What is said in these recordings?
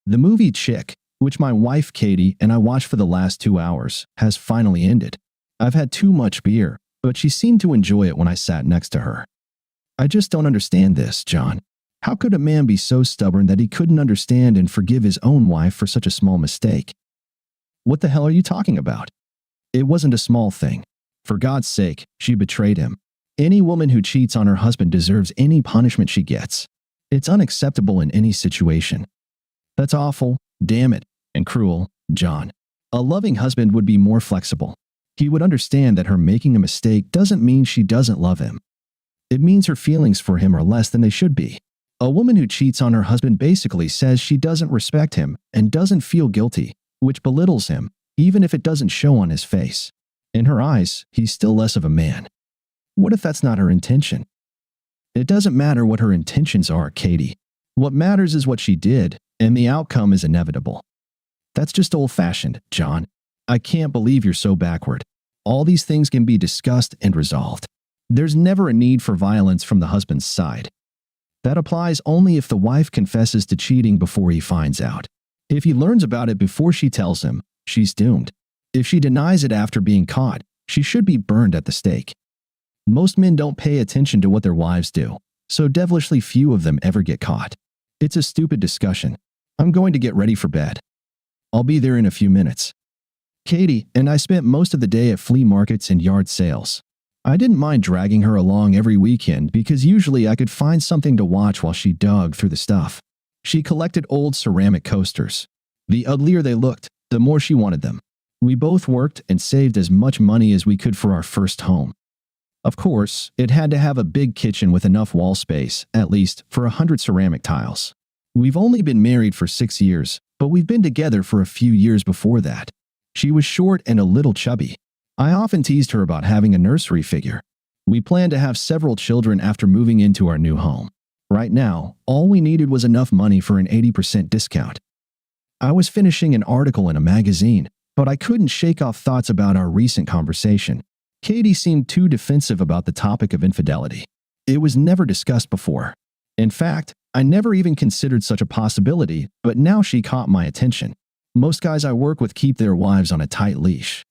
The movie Chick, which my wife Katie and I watched for the last 2 hours, has finally ended. I've had too much beer, but she seemed to enjoy it when I sat next to her. I just don't understand this, John. How could a man be so stubborn that he couldn't understand and forgive his own wife for such a small mistake? What the hell are you talking about? It wasn't a small thing. For God's sake, she betrayed him. Any woman who cheats on her husband deserves any punishment she gets. It's unacceptable in any situation. That's awful, damn it, and cruel, John. A loving husband would be more flexible. He would understand that her making a mistake doesn't mean she doesn't love him. It means her feelings for him are less than they should be. A woman who cheats on her husband basically says she doesn't respect him and doesn't feel guilty, which belittles him, even if it doesn't show on his face. In her eyes, he's still less of a man. What if that's not her intention? It doesn't matter what her intentions are, Katie. What matters is what she did, and the outcome is inevitable. That's just old-fashioned, John. I can't believe you're so backward. All these things can be discussed and resolved. There's never a need for violence from the husband's side. That applies only if the wife confesses to cheating before he finds out. If he learns about it before she tells him, she's doomed. If she denies it after being caught, she should be burned at the stake. Most men don't pay attention to what their wives do, so devilishly few of them ever get caught. It's a stupid discussion. I'm going to get ready for bed. I'll be there in a few minutes. Katie and I spent most of the day at flea markets and yard sales. I didn't mind dragging her along every weekend because usually I could find something to watch while she dug through the stuff. She collected old ceramic coasters. The uglier they looked, the more she wanted them. We both worked and saved as much money as we could for our first home. Of course, it had to have a big kitchen with enough wall space, at least, for 100 ceramic tiles. We've only been married for 6 years, but we've been together for a few years before that. She was short and a little chubby. I often teased her about having a nursery figure. We planned to have several children after moving into our new home. Right now, all we needed was enough money for an 80% discount. I was finishing an article in a magazine, but I couldn't shake off thoughts about our recent conversation. Katie seemed too defensive about the topic of infidelity. It was never discussed before. In fact, I never even considered such a possibility, but now she caught my attention. Most guys I work with keep their wives on a tight leash.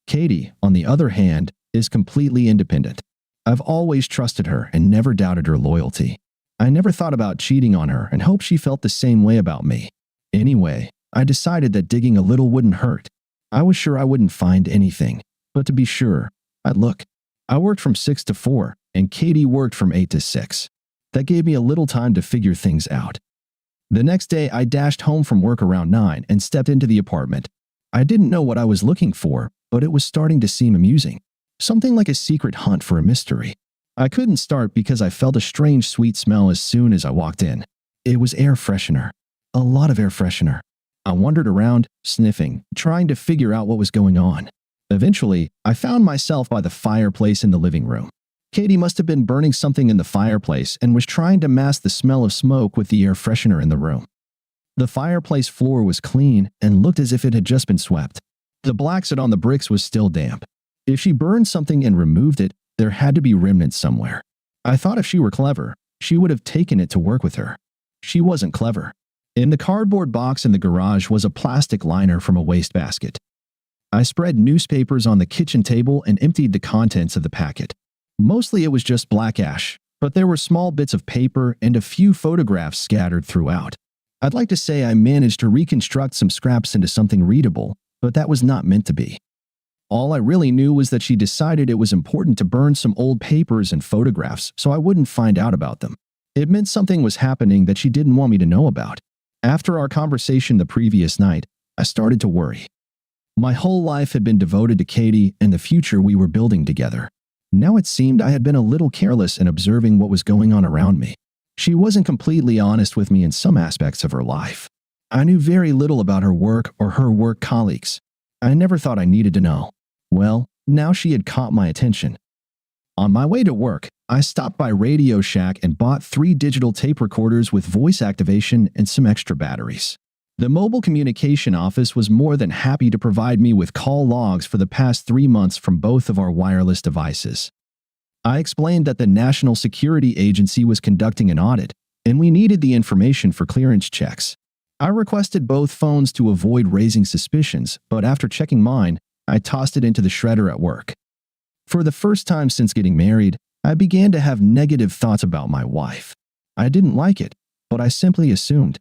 Katie, on the other hand, is completely independent. I've always trusted her and never doubted her loyalty. I never thought about cheating on her and hoped she felt the same way about me. Anyway, I decided that digging a little wouldn't hurt. I was sure I wouldn't find anything, but to be sure, I'd look. I worked from 6 to 4, and Katie worked from 8 to 6. That gave me a little time to figure things out. The next day, I dashed home from work around 9 and stepped into the apartment. I didn't know what I was looking for, but it was starting to seem amusing. Something like a secret hunt for a mystery. I couldn't start because I felt a strange sweet smell as soon as I walked in. It was air freshener. A lot of air freshener. I wandered around, sniffing, trying to figure out what was going on. Eventually, I found myself by the fireplace in the living room. Katie must have been burning something in the fireplace and was trying to mask the smell of smoke with the air freshener in the room. The fireplace floor was clean and looked as if it had just been swept. The black soot on the bricks was still damp. If she burned something and removed it, there had to be remnants somewhere. I thought if she were clever, she would have taken it to work with her. She wasn't clever. In the cardboard box in the garage was a plastic liner from a wastebasket. I spread newspapers on the kitchen table and emptied the contents of the packet. Mostly it was just black ash, but there were small bits of paper and a few photographs scattered throughout. I'd like to say I managed to reconstruct some scraps into something readable, but that was not meant to be. All I really knew was that she decided it was important to burn some old papers and photographs so I wouldn't find out about them. It meant something was happening that she didn't want me to know about. After our conversation the previous night, I started to worry. My whole life had been devoted to Katie and the future we were building together. Now it seemed I had been a little careless in observing what was going on around me. She wasn't completely honest with me in some aspects of her life. I knew very little about her work or her work colleagues. I never thought I needed to know. Well, now she had caught my attention. On my way to work, I stopped by Radio Shack and bought 3 digital tape recorders with voice activation and some extra batteries. The mobile communication office was more than happy to provide me with call logs for the past 3 months from both of our wireless devices. I explained that the National Security Agency was conducting an audit, and we needed the information for clearance checks. I requested both phones to avoid raising suspicions, but after checking mine, I tossed it into the shredder at work. For the first time since getting married, I began to have negative thoughts about my wife. I didn't like it, but I simply assumed.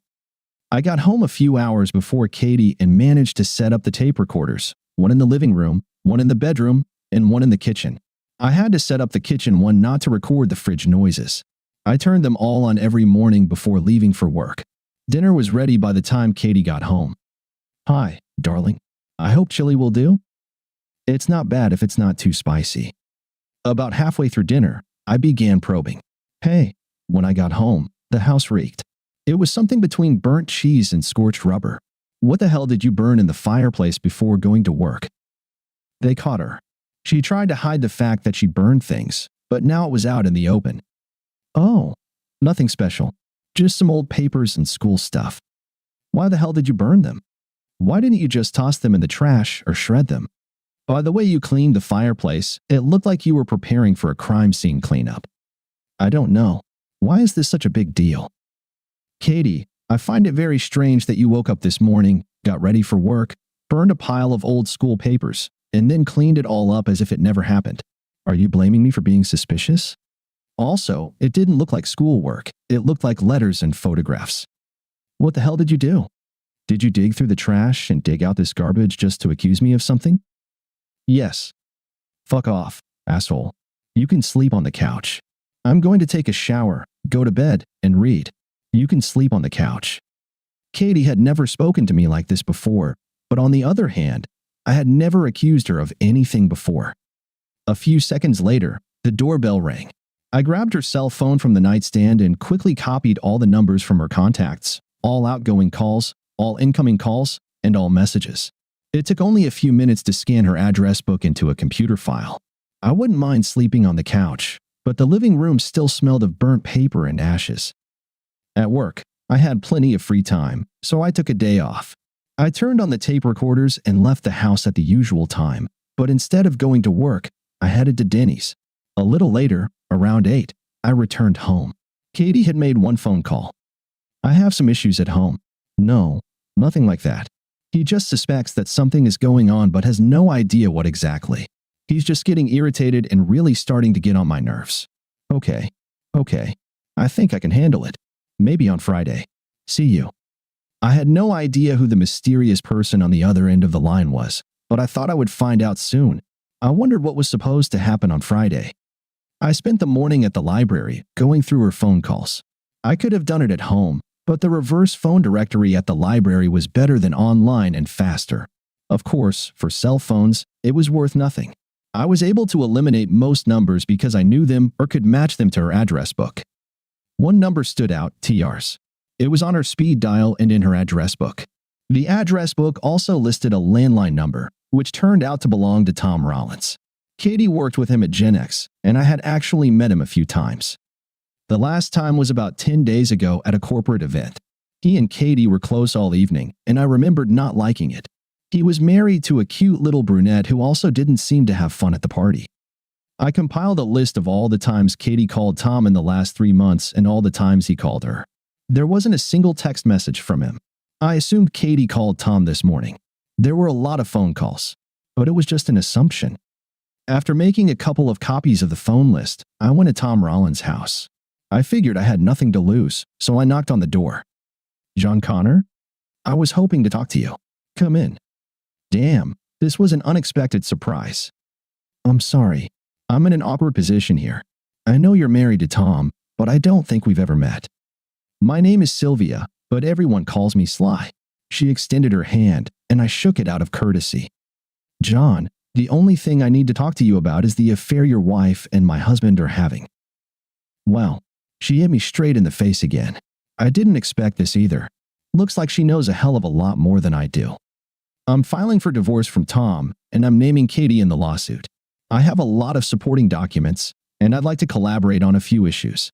I got home a few hours before Katie and managed to set up the tape recorders, one in the living room, one in the bedroom, and one in the kitchen. I had to set up the kitchen one not to record the fridge noises. I turned them all on every morning before leaving for work. Dinner was ready by the time Katie got home. "Hi, darling. I hope chili will do?" "It's not bad if it's not too spicy." About halfway through dinner, I began probing. "Hey." When I got home, the house reeked. It was something between burnt cheese and scorched rubber. "What the hell did you burn in the fireplace before going to work?" They caught her. She tried to hide the fact that she burned things, but now it was out in the open. "Oh, nothing special. Just some old papers and school stuff." "Why the hell did you burn them? Why didn't you just toss them in the trash or shred them?" "By the way you cleaned the fireplace, it looked like you were preparing for a crime scene cleanup." "I don't know. Why is this such a big deal?" "Katie, I find it very strange that you woke up this morning, got ready for work, burned a pile of old school papers, and then cleaned it all up as if it never happened. Are you blaming me for being suspicious? Also, it didn't look like schoolwork. It looked like letters and photographs. What the hell did you do? Did you dig through the trash and dig out this garbage just to accuse me of something?" "Yes." "Fuck off, asshole. You can sleep on the couch. I'm going to take a shower, go to bed, and read. You can sleep on the couch." Katie had never spoken to me like this before, but on the other hand, I had never accused her of anything before. A few seconds later, the doorbell rang. I grabbed her cell phone from the nightstand and quickly copied all the numbers from her contacts, all outgoing calls, all incoming calls, and all messages. It took only a few minutes to scan her address book into a computer file. I wouldn't mind sleeping on the couch, but the living room still smelled of burnt paper and ashes. At work, I had plenty of free time, so I took a day off. I turned on the tape recorders and left the house at the usual time, but instead of going to work, I headed to Denny's. A little later, around 8, I returned home. Katie had made one phone call. "I have some issues at home." "No, nothing like that. He just suspects that something is going on but has no idea what exactly. He's just getting irritated and really starting to get on my nerves." Okay. I think I can handle it. Maybe on Friday. See you." I had no idea who the mysterious person on the other end of the line was, but I thought I would find out soon. I wondered what was supposed to happen on Friday. I spent the morning at the library, going through her phone calls. I could have done it at home, but the reverse phone directory at the library was better than online and faster. Of course, for cell phones, it was worth nothing. I was able to eliminate most numbers because I knew them or could match them to her address book. One number stood out, TR's. It was on her speed dial and in her address book. The address book also listed a landline number, which turned out to belong to Tom Rollins. Katie worked with him at Gen X, and I had actually met him a few times. The last time was about 10 days ago at a corporate event. He and Katie were close all evening, and I remembered not liking it. He was married to a cute little brunette who also didn't seem to have fun at the party. I compiled a list of all the times Katie called Tom in the last 3 months and all the times he called her. There wasn't a single text message from him. I assumed Katie called Tom this morning. There were a lot of phone calls, but it was just an assumption. After making a couple of copies of the phone list, I went to Tom Rollins' house. I figured I had nothing to lose, so I knocked on the door. "John Connor? I was hoping to talk to you. Come in." Damn, this was an unexpected surprise. "I'm sorry. I'm in an awkward position here. I know you're married to Tom, but I don't think we've ever met. My name is Sylvia, but everyone calls me Sly." She extended her hand, and I shook it out of courtesy. "John, the only thing I need to talk to you about is the affair your wife and my husband are having." Well, she hit me straight in the face again. I didn't expect this either. Looks like she knows a hell of a lot more than I do. "I'm filing for divorce from Tom, and I'm naming Katie in the lawsuit. I have a lot of supporting documents, and I'd like to collaborate on a few issues.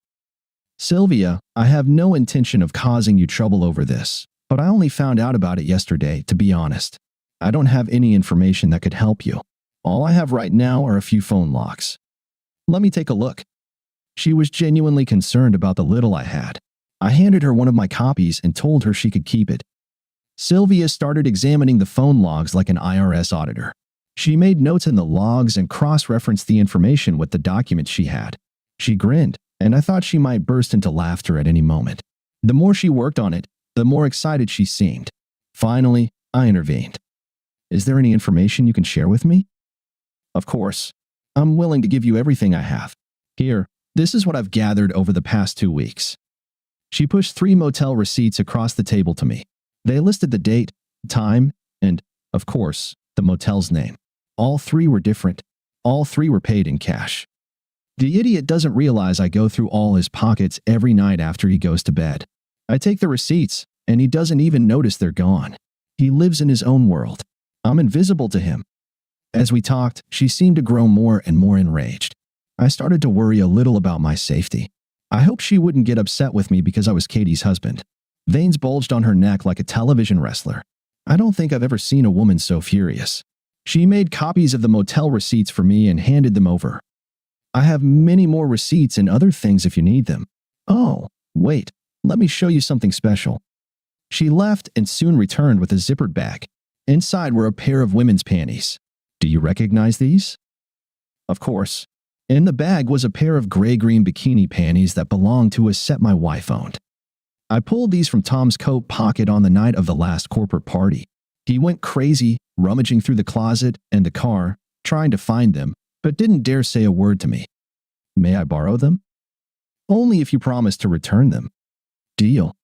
Sylvia, I have no intention of causing you trouble over this, but I only found out about it yesterday, to be honest. I don't have any information that could help you. All I have right now are a few phone logs. Let me take a look." She was genuinely concerned about the little I had. I handed her one of my copies and told her she could keep it, Sylvia started examining the phone logs like an IRS auditor. She made notes in the logs and cross-referenced the information with the documents she had. She grinned, and I thought she might burst into laughter at any moment. The more she worked on it, the more excited she seemed. Finally, I intervened. Is there any information you can share with me? Of course. I'm willing to give you everything I have. Here, this is what I've gathered over the past 2 weeks. She pushed 3 motel receipts across the table to me. They listed the date, time, and, of course, the motel's name. All 3 were different. All 3 were paid in cash. The idiot doesn't realize I go through all his pockets every night after he goes to bed. I take the receipts, and he doesn't even notice they're gone. He lives in his own world. I'm invisible to him. As we talked, she seemed to grow more and more enraged. I started to worry a little about my safety. I hoped she wouldn't get upset with me because I was Katie's husband. Veins bulged on her neck like a television wrestler. I don't think I've ever seen a woman so furious. She made copies of the motel receipts for me and handed them over. I have many more receipts and other things if you need them. Oh, wait, let me show you something special. She left and soon returned with a zippered bag. Inside were a pair of women's panties. Do you recognize these? Of course. In the bag was a pair of gray-green bikini panties that belonged to a set my wife owned. I pulled these from Tom's coat pocket on the night of the last corporate party. He went crazy, rummaging through the closet and the car, trying to find them, but didn't dare say a word to me. May I borrow them? Only if you promise to return them. Deal.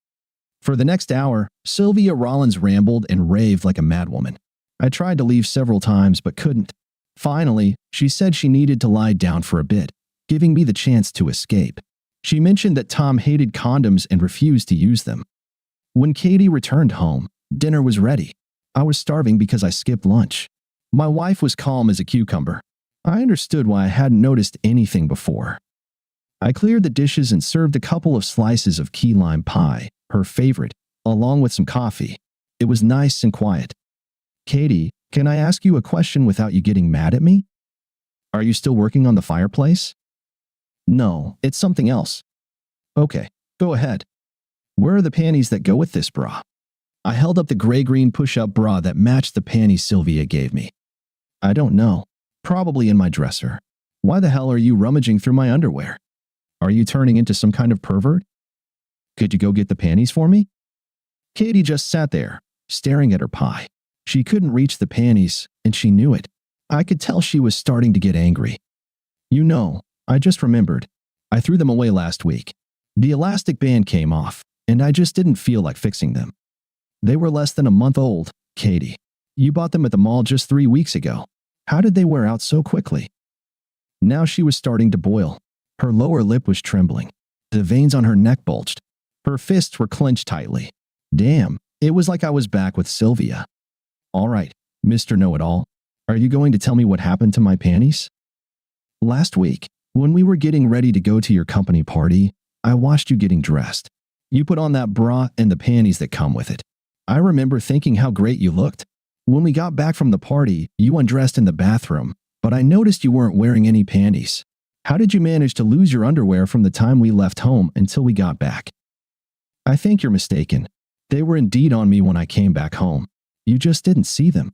For the next hour, Sylvia Rollins rambled and raved like a madwoman. I tried to leave several times but couldn't. Finally, she said she needed to lie down for a bit, giving me the chance to escape. She mentioned that Tom hated condoms and refused to use them. When Katie returned home, dinner was ready. I was starving because I skipped lunch. My wife was calm as a cucumber. I understood why I hadn't noticed anything before. I cleared the dishes and served a couple of slices of key lime pie, her favorite, along with some coffee. It was nice and quiet. Katie, can I ask you a question without you getting mad at me? Are you still working on the fireplace? No, it's something else. Okay, go ahead. Where are the panties that go with this bra? I held up the gray-green push-up bra that matched the panties Sylvia gave me. I don't know. Probably in my dresser. Why the hell are you rummaging through my underwear? Are you turning into some kind of pervert? Could you go get the panties for me? Katie just sat there, staring at her pie. She couldn't reach the panties, and she knew it. I could tell she was starting to get angry. You know, I just remembered. I threw them away last week. The elastic band came off, and I just didn't feel like fixing them. They were less than a month old, Katie. You bought them at the mall just 3 weeks ago. How did they wear out so quickly? Now she was starting to boil. Her lower lip was trembling. The veins on her neck bulged. Her fists were clenched tightly. Damn, it was like I was back with Sylvia. All right, Mr. Know-It-All, are you going to tell me what happened to my panties? Last week, when we were getting ready to go to your company party, I watched you getting dressed. You put on that bra and the panties that come with it. I remember thinking how great you looked. When we got back from the party, you undressed in the bathroom, but I noticed you weren't wearing any panties. How did you manage to lose your underwear from the time we left home until we got back? I think you're mistaken. They were indeed on me when I came back home. You just didn't see them.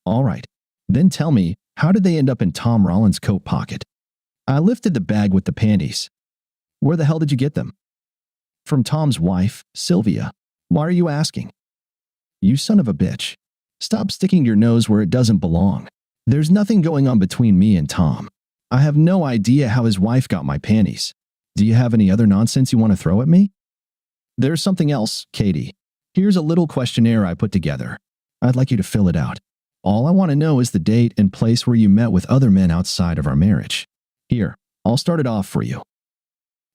All right, then tell me, how did they end up in Tom Rollins' coat pocket? I lifted the bag with the panties. Where the hell did you get them? From Tom's wife, Sylvia. Why are you asking? You son of a bitch. Stop sticking your nose where it doesn't belong. There's nothing going on between me and Tom. I have no idea how his wife got my panties. Do you have any other nonsense you want to throw at me? There's something else, Katie. Here's a little questionnaire I put together. I'd like you to fill it out. All I want to know is the date and place where you met with other men outside of our marriage. Here, I'll start it off for you.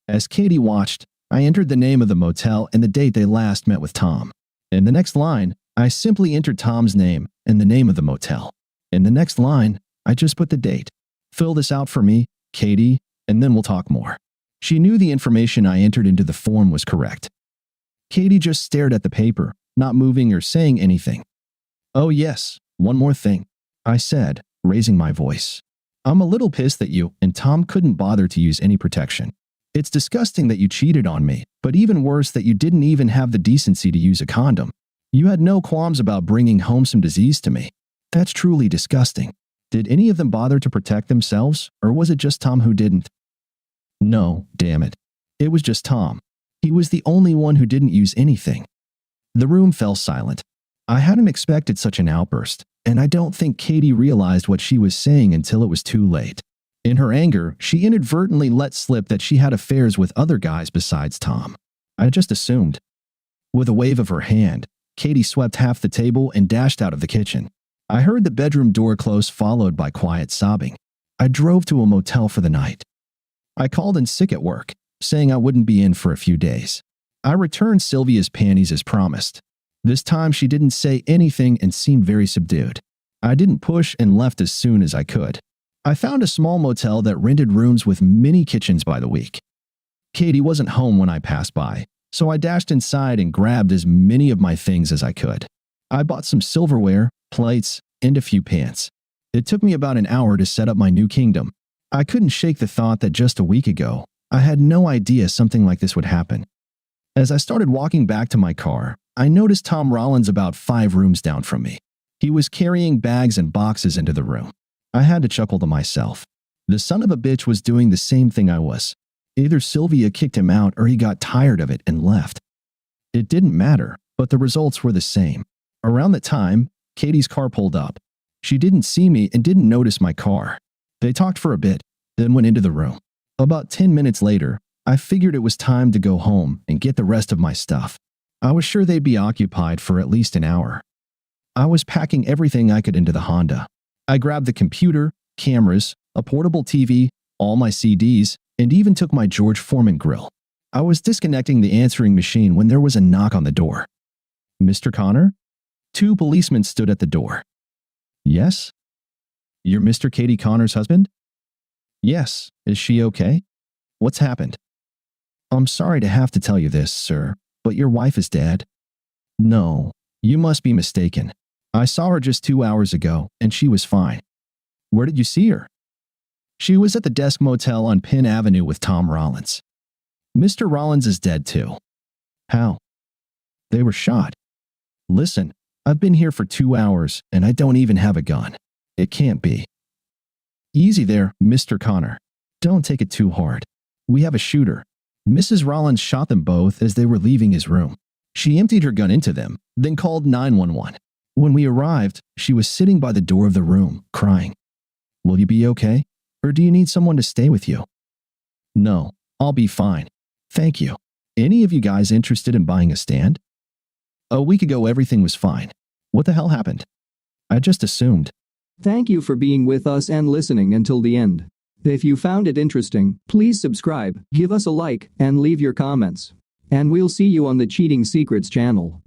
As Katie watched, I entered the name of the motel and the date they last met with Tom. In the next line, I simply entered Tom's name and the name of the motel. In the next line, I just put the date. Fill this out for me, Katie, and then we'll talk more. She knew the information I entered into the form was correct. Katie just stared at the paper, not moving or saying anything. Oh yes, one more thing, I said, raising my voice. I'm a little pissed that you and Tom couldn't bother to use any protection. It's disgusting that you cheated on me, but even worse that you didn't even have the decency to use a condom. You had no qualms about bringing home some disease to me. That's truly disgusting. Did any of them bother to protect themselves, or was it just Tom who didn't? No, damn it. It was just Tom. He was the only one who didn't use anything. The room fell silent. I hadn't expected such an outburst, and I don't think Katie realized what she was saying until it was too late. In her anger, she inadvertently let slip that she had affairs with other guys besides Tom. I just assumed. With a wave of her hand, Katie swept half the table and dashed out of the kitchen. I heard the bedroom door close, followed by quiet sobbing. I drove to a motel for the night. I called in sick at work, saying I wouldn't be in for a few days. I returned Sylvia's panties as promised. This time she didn't say anything and seemed very subdued. I didn't push and left as soon as I could. I found a small motel that rented rooms with mini kitchens by the week. Katie wasn't home when I passed by, so I dashed inside and grabbed as many of my things as I could. I bought some silverware, plates, and a few pants. It took me about an hour to set up my new kingdom. I couldn't shake the thought that just a week ago, I had no idea something like this would happen. As I started walking back to my car, I noticed Tom Rollins about 5 rooms down from me. He was carrying bags and boxes into the room. I had to chuckle to myself. The son of a bitch was doing the same thing I was. Either Sylvia kicked him out or he got tired of it and left. It didn't matter, but the results were the same. Around that time, Katie's car pulled up. She didn't see me and didn't notice my car. They talked for a bit, then went into the room. About 10 minutes later, I figured it was time to go home and get the rest of my stuff. I was sure they'd be occupied for at least an hour. I was packing everything I could into the Honda. I grabbed the computer, cameras, a portable TV, all my CDs, and even took my George Foreman grill. I was disconnecting the answering machine when there was a knock on the door. Mr. Connor? 2 policemen stood at the door. Yes? You're Mr. Katie Connor's husband? Yes. Is she okay? What's happened? I'm sorry to have to tell you this, sir, but your wife is dead. No, you must be mistaken. I saw her just 2 hours ago, and she was fine. Where did you see her? She was at the Desk Motel on Penn Avenue with Tom Rollins. Mr. Rollins is dead too. How? They were shot. Listen, I've been here for 2 hours, and I don't even have a gun. It can't be. Easy there, Mr. Connor. Don't take it too hard. We have a shooter. Mrs. Rollins shot them both as they were leaving his room. She emptied her gun into them, then called 911. When we arrived, she was sitting by the door of the room, crying. Will you be okay? Or do you need someone to stay with you? No, I'll be fine. Thank you. Any of you guys interested in buying a stand? A week ago, everything was fine. What the hell happened? I just assumed. Thank you for being with us and listening until the end. If you found it interesting, please subscribe, give us a like, and leave your comments. And we'll see you on the Cheating Secrets channel.